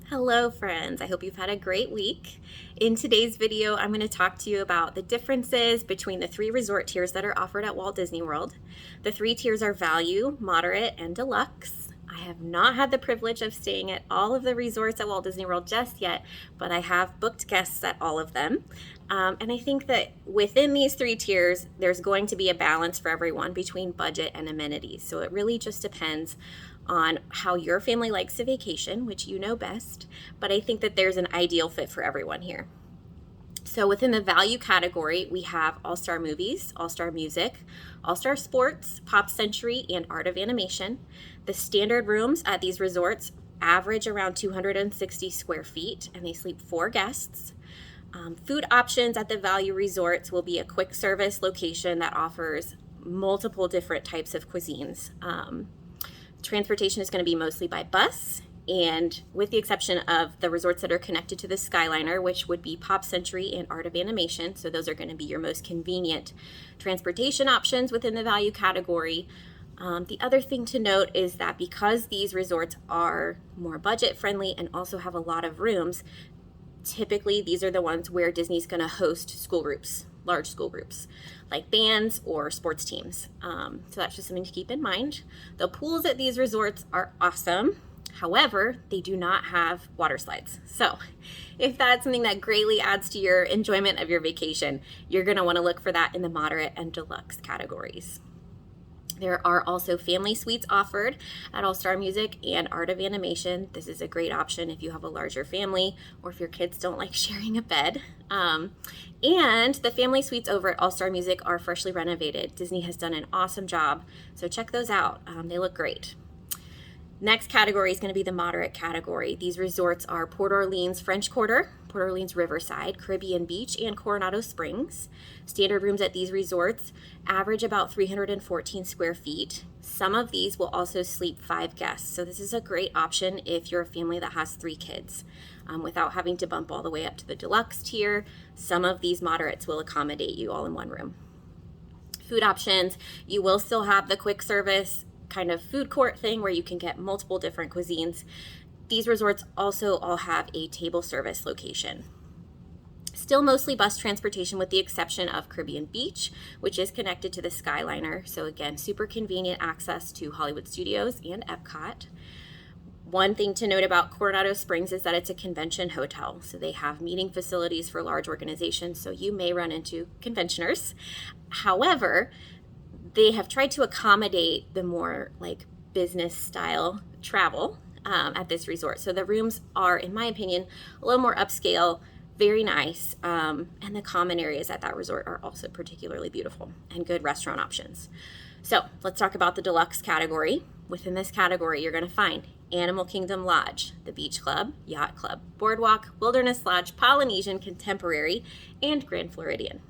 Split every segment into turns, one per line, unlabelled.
Hello friends, I hope you've had a great week. In today's video, I'm going to talk to you about the differences between the three resort tiers that are offered at Walt Disney World. The three tiers are value, moderate, and deluxe. I have not had the privilege of staying at all of the resorts at Walt Disney World just yet, but I have booked guests at all of them. And I think that within these three tiers, there's going to be a balance for everyone between budget and amenities. So it really just depends on how your family likes to vacation, which you know best, but I think that there's an ideal fit for everyone here. So within the value category, we have All-Star Movies, All-Star Music, All-Star Sports, Pop Century, and Art of Animation. The standard rooms at these resorts average around 260 square feet, and they sleep 4 guests. Food options at the value resorts will be a quick service location that offers multiple different types of cuisines. Transportation is going to be mostly by bus, and with the exception of the resorts that are connected to the Skyliner, which would be Pop Century and Art of Animation, so those are going to be your most convenient transportation options within the value category. The other thing to note is that because these resorts are more budget friendly and also have a lot of rooms, typically these are the ones where Disney's going to host school groups, large school groups, like bands or sports teams. So that's just something to keep in mind. The pools at these resorts are awesome. However, they do not have water slides. So if that's something that greatly adds to your enjoyment of your vacation, you're going to want to look for that in the moderate and deluxe categories. There are also family suites offered at All-Star Music and Art of Animation. This is a great option if you have a larger family or if your kids don't like sharing a bed. And the family suites over at All-Star Music are freshly renovated. Disney has done an awesome job, so check those out. They look great. Next category is going to be the moderate category. These resorts are Port Orleans French Quarter, Port Orleans Riverside, Caribbean Beach, and Coronado Springs. Standard rooms at these resorts average about 314 square feet. Some of these will also sleep 5 guests, so this is a great option if you're a family that has 3 kids. Without having to bump all the way up to the deluxe tier, some of these moderates will accommodate you all in one room. Food options, you will still have the quick service kind of food court thing where you can get multiple different cuisines. These resorts also all have a table service location. Still mostly bus transportation with the exception of Caribbean Beach, which is connected to the Skyliner. So again, super convenient access to Hollywood Studios and Epcot. One thing to note about Coronado Springs is that it's a convention hotel. So they have meeting facilities for large organizations, so you may run into conventioners. However, they have tried to accommodate the more like business style travel at this resort. So the rooms are, in my opinion, a little more upscale, very nice. And the common areas at that resort are also particularly beautiful and good restaurant options. So let's talk about the deluxe category. Within this category, you're going to find Animal Kingdom Lodge, the Beach Club, Yacht Club, Boardwalk, Wilderness Lodge, Polynesian, Contemporary, and Grand Floridian.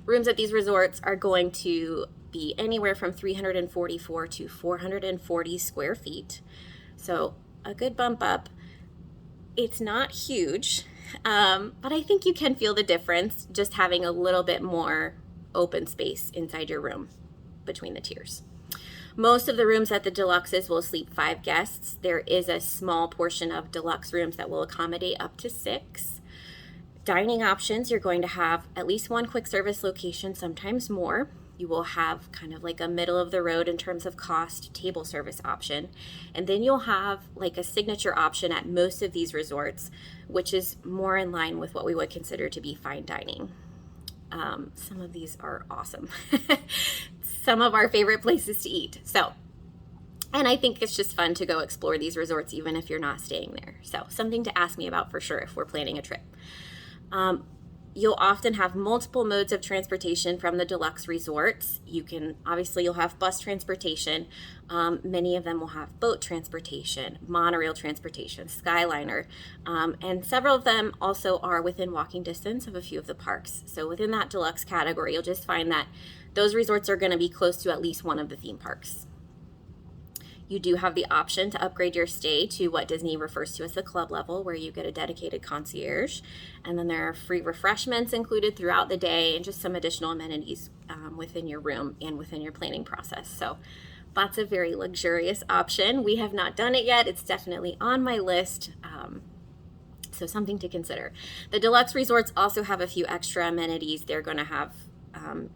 Rooms at these resorts are going to be anywhere from 344 to 440 square feet. So a good bump up. It's not huge, but I think you can feel the difference just having a little bit more open space inside your room between the tiers. Most of the rooms at the deluxes will sleep 5 guests. There is a small portion of deluxe rooms that will accommodate up to 6. Dining options, you're going to have at least 1 quick service location, sometimes more. You will have kind of like a middle of the road in terms of cost table service option. And then you'll have like a signature option at most of these resorts, which is more in line with what we would consider to be fine dining. Some of these are awesome. Some of our favorite places to eat. And I think it's just fun to go explore these resorts even if you're not staying there. So something to ask me about for sure if we're planning a trip. You'll often have multiple modes of transportation from the deluxe resorts. You'll have bus transportation. Many of them will have boat transportation, monorail transportation, Skyliner, and several of them also are within walking distance of a few of the parks. So within that deluxe category, you'll just find that those resorts are going to be close to at least one of the theme parks. You do have the option to upgrade your stay to what Disney refers to as the club level, where you get a dedicated concierge. And then there are free refreshments included throughout the day and just some additional amenities within your room and within your planning process. So That's a very luxurious option. We have not done it yet. It's definitely on my list. So something to consider. The deluxe resorts also have a few extra amenities. They're going to have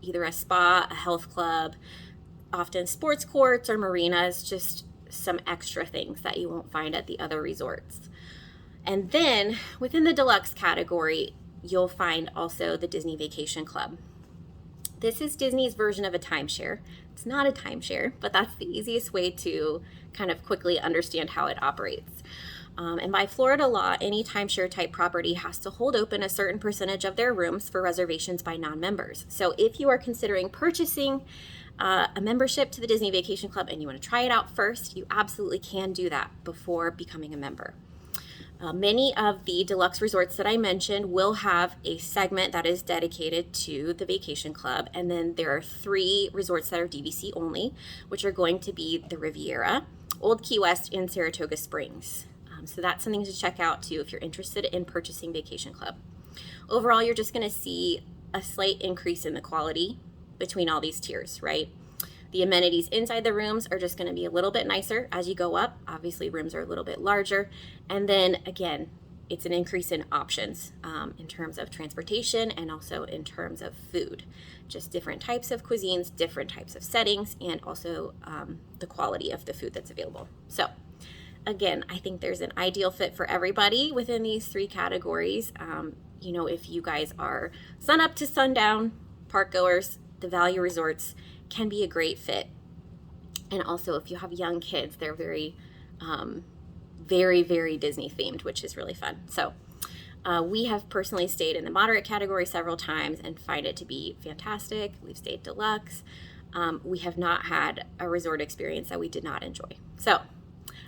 either a spa, a health club, often sports courts or marinas, just some extra things that you won't find at the other resorts. And then within the deluxe category, you'll find also the Disney Vacation Club. This is Disney's version of a timeshare. It's not a timeshare, but that's the easiest way to kind of quickly understand how it operates. And by Florida law, any timeshare type property has to hold open a certain percentage of their rooms for reservations by non-members. So if you are considering purchasing a membership to the Disney Vacation Club and you want to try it out first, you absolutely can do that before becoming a member. Many of the deluxe resorts that I mentioned will have a segment that is dedicated to the Vacation Club, and then there are 3 resorts that are DVC only, which are going to be the Riviera, Old Key West, and Saratoga Springs. So that's something to check out too if you're interested in purchasing Vacation Club. Overall, you're just going to see a slight increase in the quality between all these tiers, right? The amenities inside the rooms are just going to be a little bit nicer as you go up. Obviously, rooms are a little bit larger. And then again, it's an increase in options in terms of transportation and also in terms of food. Just different types of cuisines, different types of settings, and also the quality of the food that's available. So again, I think there's an ideal fit for everybody within these 3 categories. You know, if you guys are sun up to sundown park goers, the value resorts can be a great fit. And also if you have young kids, they're very, very Disney themed, which is really fun. So we have personally stayed in the moderate category several times and find it to be fantastic. We've stayed deluxe. We have not had a resort experience that we did not enjoy. So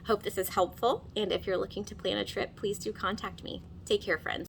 hope this is helpful. And if you're looking to plan a trip, please do contact me. Take care, friends.